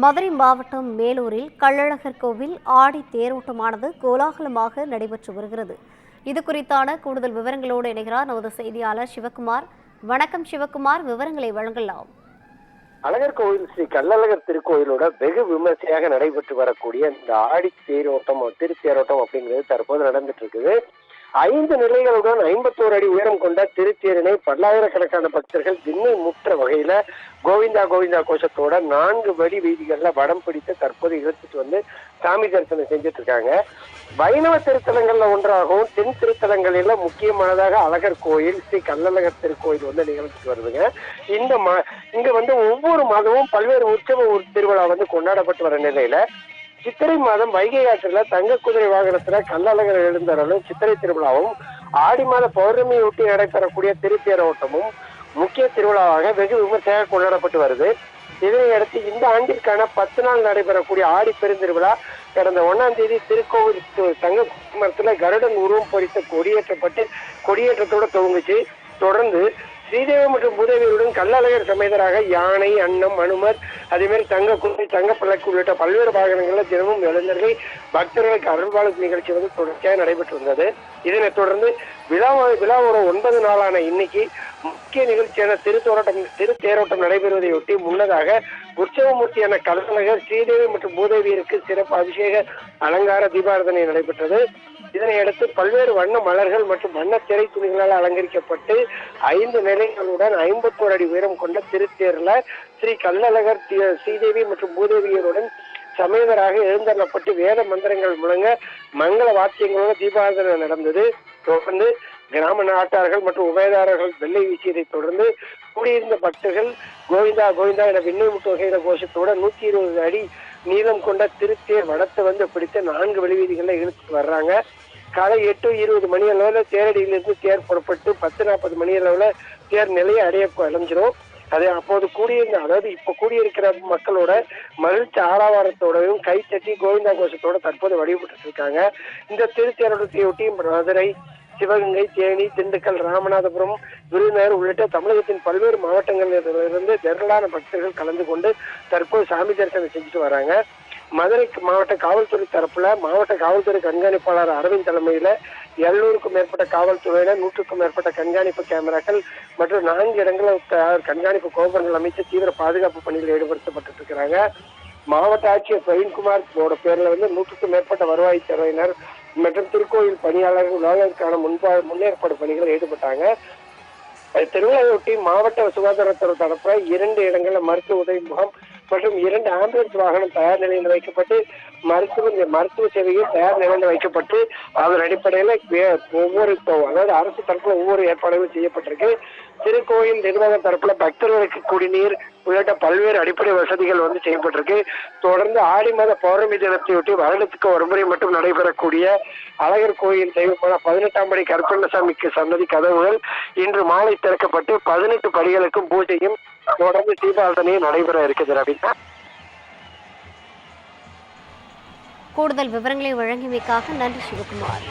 மதுரை மாவட்டம் மேலூரில் கள்ளழகர் கோவில் ஆடி தேரோட்டமானது கோலாகலமாக நடைபெற்று வருகிறது. இது குறித்தான கூடுதல் விவரங்களோடு இணைகிறார் நமது செய்தியாளர் சிவகுமார். வணக்கம் சிவகுமார், விவரங்களை வழங்கலாம். அழகர் கோவில் ஸ்ரீ கள்ளழகர் திருக்கோயிலோட வெகு விமர்சையாக நடைபெற்று வரக்கூடிய இந்த ஆடி தேரோட்டம் திருத்தேரோட்டம் அப்படிங்கிறது தற்போது நடந்துட்டு இருக்குது. 5 நிலைகளுடன் 51 அடி உயரம் கொண்ட திருத்தேரினை பல்லாயிரக்கணக்கான பக்தர்கள் திண்ணை முற்ற வகையில கோவிந்தா கோவிந்தா கோஷத்தோட 4 வழி வீதிகள்ல வடம் பிடித்து தற்போது இழுத்துட்டு வந்து சாமி தரிசனம் செஞ்சுட்டு இருக்காங்க. வைணவ திருத்தலங்கள்ல ஒன்றாகவும் தென் திருத்தலங்களில முக்கியமானதாக அழகர் கோயில் ஸ்ரீ கள்ளழகர் திருக்கோயில் வந்து நிகழ்ச்சிட்டு வருதுங்க. இங்க வந்து ஒவ்வொரு மாதமும் பல்வேறு உற்சவ திருவிழா வந்து கொண்டாடப்பட்டு வர நிலையில சித்திரை மாதம் வைகை ஆற்றுல தங்க குதிரை வாகனத்துல கள்ளழகர் எழுந்தருளும் சித்திரை திருவிழாவும், ஆடி மாத பௌர்ணமியொட்டி நடைபெறக்கூடிய திருத்தேரோட்டமும் முக்கிய திருவிழாவாக வெகு விமர்சையாக கொண்டாடப்பட்டு வருது. இதனையடுத்து இந்த ஆண்டிற்கான 10 நாள் நடைபெறக்கூடிய ஆடி பெருந்திருவிழா கடந்த 1ஆம் தேதி திருக்கோவில் தங்க மரத்துல கருடன் உருவம் பொறித்த கொடியேற்றத்தோட துவங்குச்சு. தொடர்ந்து ஸ்ரீதேவி மற்றும் பூதேவியுடன் கள்ளழகர் சமேதராக யானை, அன்னம், அனுமர், அதே மாதிரி தங்க குதிரை, தங்க பல்லக்கு உள்ளிட்ட பல்வேறு வாகனங்கள்ல தினமும் இளைஞர்கள் பக்தர்களுக்கு அருள்வாழ்வு நிகழ்ச்சி வந்து தொடர்ச்சியாக நடைபெற்று வந்தது. இதனைத் தொடர்ந்து விழாவோட 9 நாளான இன்னைக்கு முக்கிய நிகழ்ச்சியான திருத்தேரோட்டம் நடைபெறுவதையொட்டி முன்னதாக உற்சவமூர்த்தியான கள்ளழகர் ஸ்ரீதேவி மற்றும் பூதேவியருக்கு சிறப்பு அபிஷேக அலங்கார தீபாராதனை நடைபெற்றது. இதனையடுத்து பல்வேறு வண்ண மலர்கள் மற்றும் வண்ண திரை துணிகளால் அலங்கரிக்கப்பட்டு 5 நிலைகளுடன் 51 அடி உயரம் கொண்ட திருத்தேர்ல ஸ்ரீ கள்ளழகர் ஸ்ரீதேவி மற்றும் பூதேவியருடன் சமேதராக எழுந்தருளப்பட்டு வேத மந்திரங்கள் முழங்க மங்கள வாத்தியங்களோட தீபாராதனை நடந்தது. தொடர்ந்து கிராம நாட்டார்கள் மற்றும் உபயதாரர்கள் வெள்ளை வீசியதை தொடர்ந்து கூடியிருந்த பக்தர்கள் கோவிந்தா கோவிந்தா என விண்ணை முட்டு வகையில கோஷத்தோட 120 அடி நீளம் கொண்ட திருத்தேர் வடத்தை வந்து பிடித்த 4 வெளிவீதிகள்ல இழுத்துட்டு வர்றாங்க. காலை 8:20 மணி அளவுல தேரடியிலிருந்து தேர் புறப்பட்டு 10:40 மணி அளவுல தேர் நிலையை அடைஞ்சிரும். அது அப்போது இப்ப கூடியிருக்கிற மக்களோட மகிழ்ச்சி ஆரவாரத்தோடவும் கைத்தட்டி கோவிந்தா கோஷத்தோட தற்போது வழிபட்டு இருக்காங்க. இந்த திருத்தேரோட்டத்தையொட்டி மதுரை, சிவகங்கை, தேனி, திண்டுக்கல், ராமநாதபுரம், விருதுநகர் உள்ளிட்ட தமிழகத்தின் பல்வேறு மாவட்டங்களிலிருந்து திரளான பக்தர்கள் கலந்து கொண்டு தற்போது சாமி தரிசனம் செஞ்சுட்டு வராங்க. மதுரை மாவட்ட காவல்துறை தரப்புல மாவட்ட காவல்துறை கண்காணிப்பாளர் அரவிந்த் தலைமையில 700க்கும் மேற்பட்ட காவல்துறையினர், 100க்கும் மேற்பட்ட கண்காணிப்பு கேமராக்கள் மற்றும் 4 இடங்களில் கண்காணிப்பு கோபுரங்கள் அமைத்து தீவிர பாதுகாப்பு பணியில் ஈடுபடுத்தப்பட்டு இருக்கிறாங்க. மாவட்ட ஆட்சியர் பிரவீன்குமார் பேர்ல வந்து 100க்கும் மேற்பட்ட வருவாய்த்துறையினர் மற்றும் திருக்கோயில் பணியாளர்கள் விழாவிற்கான முன்னேற்பாடு பணிகள் ஈடுபட்டாங்க. திருவிழாவையொட்டி மாவட்ட சுகாதாரத்துறை தரப்புல 2 இடங்கள்ல மருத்துவ உதவி முகாம் மற்றும் 2 ஆம்புலன்ஸ் வாகனம் தயார் நிலையில் வைக்கப்பட்டு மருத்துவ சேவையில் தயார் நிலையில் வைக்கப்பட்டு அதன் அடிப்படையில அதாவது அரசு தரப்புல ஒவ்வொரு ஏற்பாடுகளும் செய்யப்பட்டிருக்கு. திருக்கோயில் நிர்வாக தரப்புல பக்தர்களுக்கு குடிநீர் உள்ளிட்ட பல்வேறு அடிப்படை வசதிகள் வந்து செய்யப்பட்டிருக்கு. தொடர்ந்து ஆடி மாத பௌர்ணமி தினத்தையொட்டி வருடத்துக்கு ஒரு முறை மட்டும் நடைபெறக்கூடிய அழகர் கோயில் தெய்வமான 18ஆம் படி கருப்பண்ணசாமிக்கு சன்னதி கதவுகள் இன்று மாலை திறக்கப்பட்டு 18 படிகளுக்கும் பூஜையும் தொடர்ந்து தீபாராதனையும் நடைபெற இருக்குது. ரவினா, கூடுதல் விவரங்களை வழங்கியமைக்காக நன்றி சிவகுமார்.